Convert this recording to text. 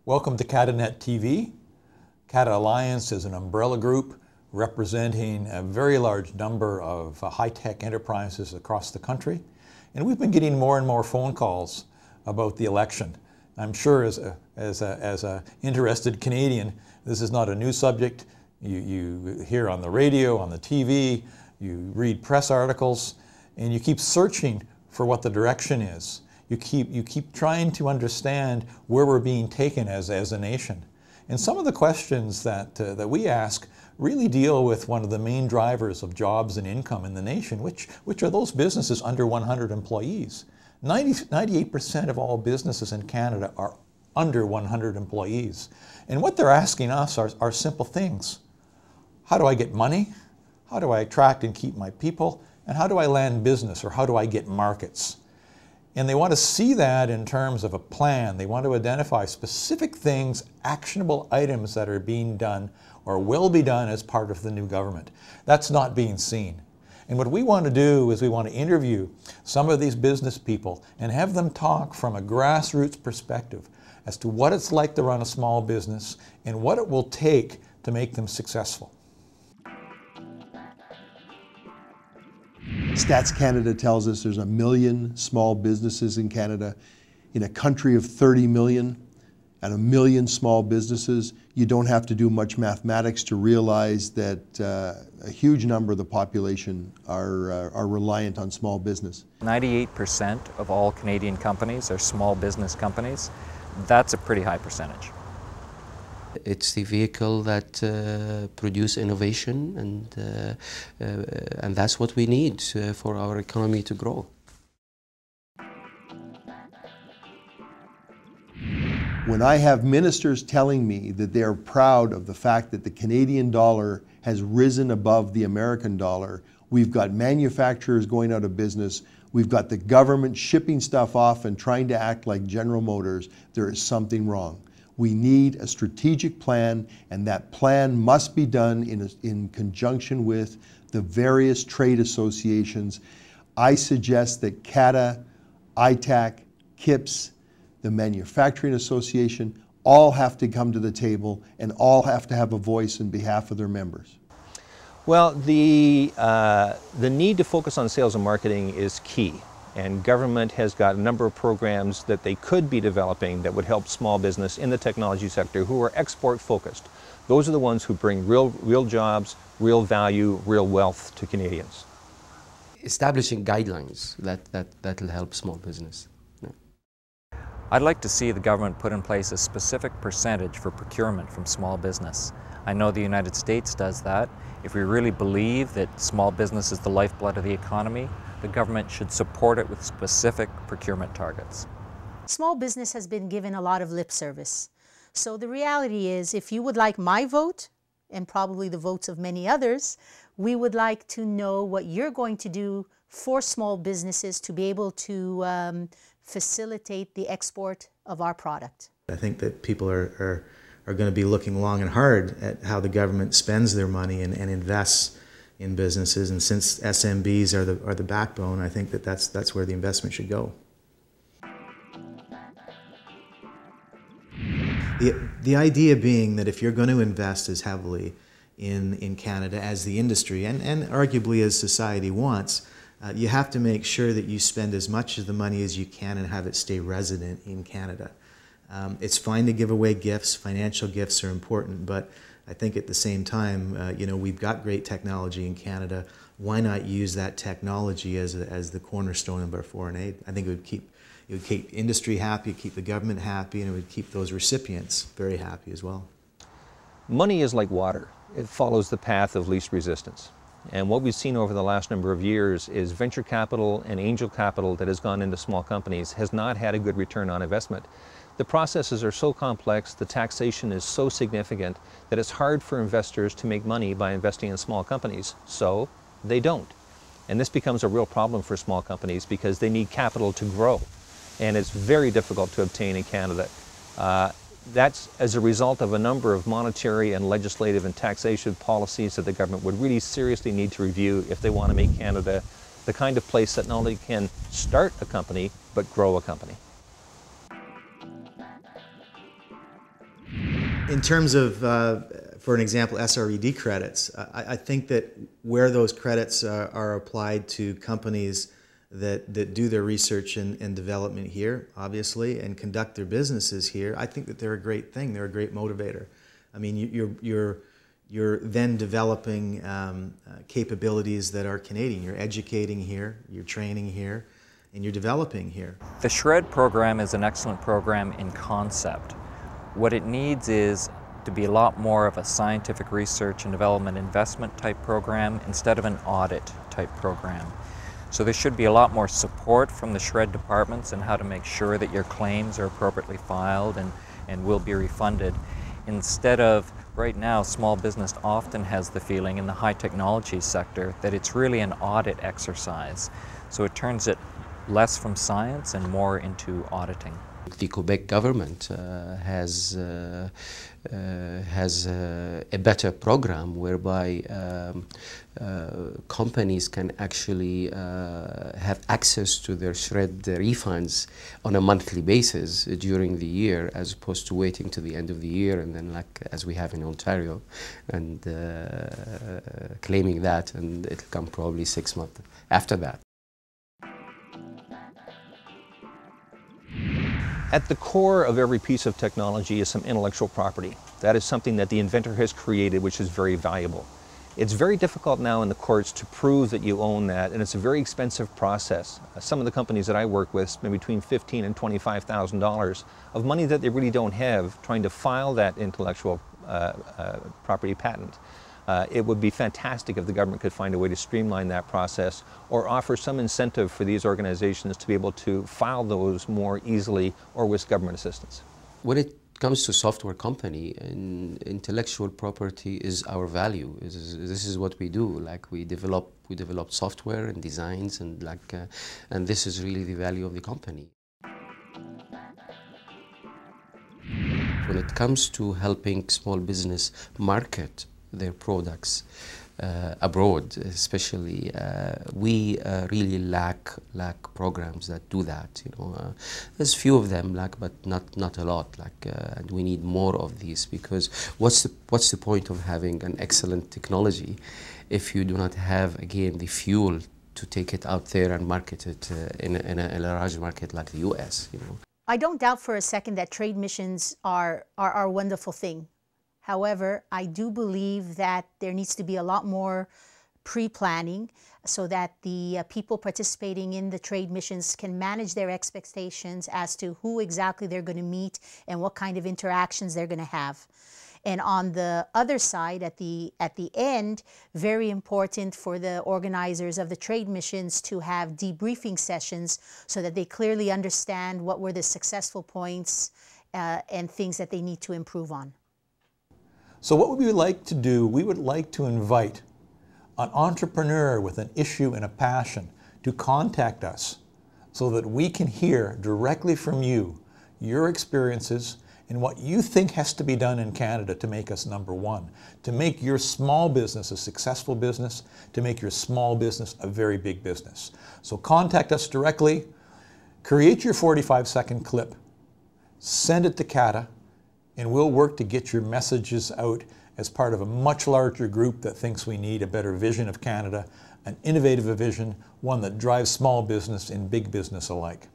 Welcome to CATAnet TV. CATA Alliance is an umbrella group representing a very large number of high-tech enterprises across the country. And we've been getting more and more phone calls about the election. I'm sure as a interested Canadian, this is not a new subject. You hear on the radio, on the TV, you read press articles, and you keep searching for what the direction is. You keep trying to understand where we're being taken as a nation. And some of the questions that we ask really deal with one of the main drivers of jobs and income in the nation, which are those businesses under 100 employees. 98% of all businesses in Canada are under 100 employees. And what they're asking us are simple things. How do I get money? How do I attract and keep my people? And how do I land business, or how do I get markets? And they want to see that in terms of a plan. They want to identify specific things, actionable items that are being done or will be done as part of the new government. That's not being seen. And what we want to do is we want to interview some of these business people and have them talk from a grassroots perspective as to what it's like to run a small business and what it will take to make them successful. Stats Canada tells us there's 1 million small businesses in Canada. In a country of 30 million and 1 million small businesses, you don't have to do much mathematics to realize that a huge number of the population are reliant on small business. 98% of all Canadian companies are small business companies. That's a pretty high percentage. It's the vehicle that produces innovation, and that's what we need for our economy to grow. When I have ministers telling me that they're proud of the fact that the Canadian dollar has risen above the American dollar, we've got manufacturers going out of business, we've got the government shipping stuff off and trying to act like General Motors, there is something wrong. We need a strategic plan, and that plan must be done in conjunction with the various trade associations. I suggest that CATA, ITAC, KIPS, the Manufacturing Association, all have to come to the table and all have to have a voice in behalf of their members. Well, the need to focus on sales and marketing is key. And government has got a number of programs that they could be developing that would help small business in the technology sector who are export focused. Those are the ones who bring real jobs, real value, real wealth to Canadians. Establishing guidelines that'll help small business. Yeah. I'd like to see the government put in place a specific percentage for procurement from small business. I know the United States does that. If we really believe that small business is the lifeblood of the economy, the government should support it with specific procurement targets. Small business has been given a lot of lip service. So the reality is, if you would like my vote, and probably the votes of many others, we would like to know what you're going to do for small businesses to be able to facilitate the export of our product. I think that people are going to be looking long and hard at how the government spends their money and invests in businesses, and since SMBs are the backbone, I think that's where the investment should go. The idea being that if you're going to invest as heavily in Canada as the industry and arguably as society wants, you have to make sure that you spend as much of the money as you can and have it stay resident in Canada. It's fine to give away gifts. Financial gifts are important, but I think at the same time, we've got great technology in Canada. Why not use that technology as the cornerstone of our foreign aid? I think it would keep industry happy, keep the government happy, and it would keep those recipients very happy as well. Money is like water. It follows the path of least resistance. And what we've seen over the last number of years is venture capital and angel capital that has gone into small companies has not had a good return on investment. The processes are so complex, the taxation is so significant that it's hard for investors to make money by investing in small companies, so they don't. And this becomes a real problem for small companies because they need capital to grow, and it's very difficult to obtain in Canada. That's as a result of a number of monetary and legislative and taxation policies that the government would really seriously need to review if they want to make Canada the kind of place that not only can start a company, but grow a company. In terms of, for an example, SRED credits, I think that where those credits are applied to companies that do their research and development here, obviously, and conduct their businesses here, I think that they're a great thing. They're a great motivator. I mean, you're then developing capabilities that are Canadian. You're educating here, you're training here, and you're developing here. The SHRED program is an excellent program in concept. What it needs is to be a lot more of a scientific research and development investment type program instead of an audit type program. So there should be a lot more support from the SHRED departments in how to make sure that your claims are appropriately filed and will be refunded. Instead of, right now, small business often has the feeling in the high technology sector that it's really an audit exercise. So it turns it less from science and more into auditing. The Quebec government has a better program whereby companies can actually have access to their SHRED refunds on a monthly basis during the year, as opposed to waiting to the end of the year and then, like as we have in Ontario, and claiming that, and it'll come probably 6 months after that. At the core of every piece of technology is some intellectual property. That is something that the inventor has created, which is very valuable. It's very difficult now in the courts to prove that you own that, and it's a very expensive process. Some of the companies that I work with spend between $15,000 and $25,000 of money that they really don't have trying to file that intellectual property patent. It would be fantastic if the government could find a way to streamline that process or offer some incentive for these organizations to be able to file those more easily or with government assistance. When it comes to software company, and intellectual property is our value. This is what we do. Like we develop software and designs, and and this is really the value of the company. When it comes to helping small business market their products abroad, especially, we really lack programs that do that. You know, there's few of them, but not a lot. And we need more of these, because what's the point of having an excellent technology if you do not have, again, the fuel to take it out there and market it in a large market like the U.S. You know, I don't doubt for a second that trade missions are a wonderful thing. However, I do believe that there needs to be a lot more pre-planning so that the people participating in the trade missions can manage their expectations as to who exactly they're going to meet and what kind of interactions they're going to have. And on the other side, at the end, very important for the organizers of the trade missions to have debriefing sessions so that they clearly understand what were the successful points and things that they need to improve on. So what would we like to do? We would like to invite an entrepreneur with an issue and a passion to contact us so that we can hear directly from you your experiences and what you think has to be done in Canada to make us #1, to make your small business a successful business, to make your small business a very big business. So contact us directly, create your 45-second clip, send it to CATA, and we'll work to get your messages out as part of a much larger group that thinks we need a better vision of Canada, an innovative vision, one that drives small business and big business alike.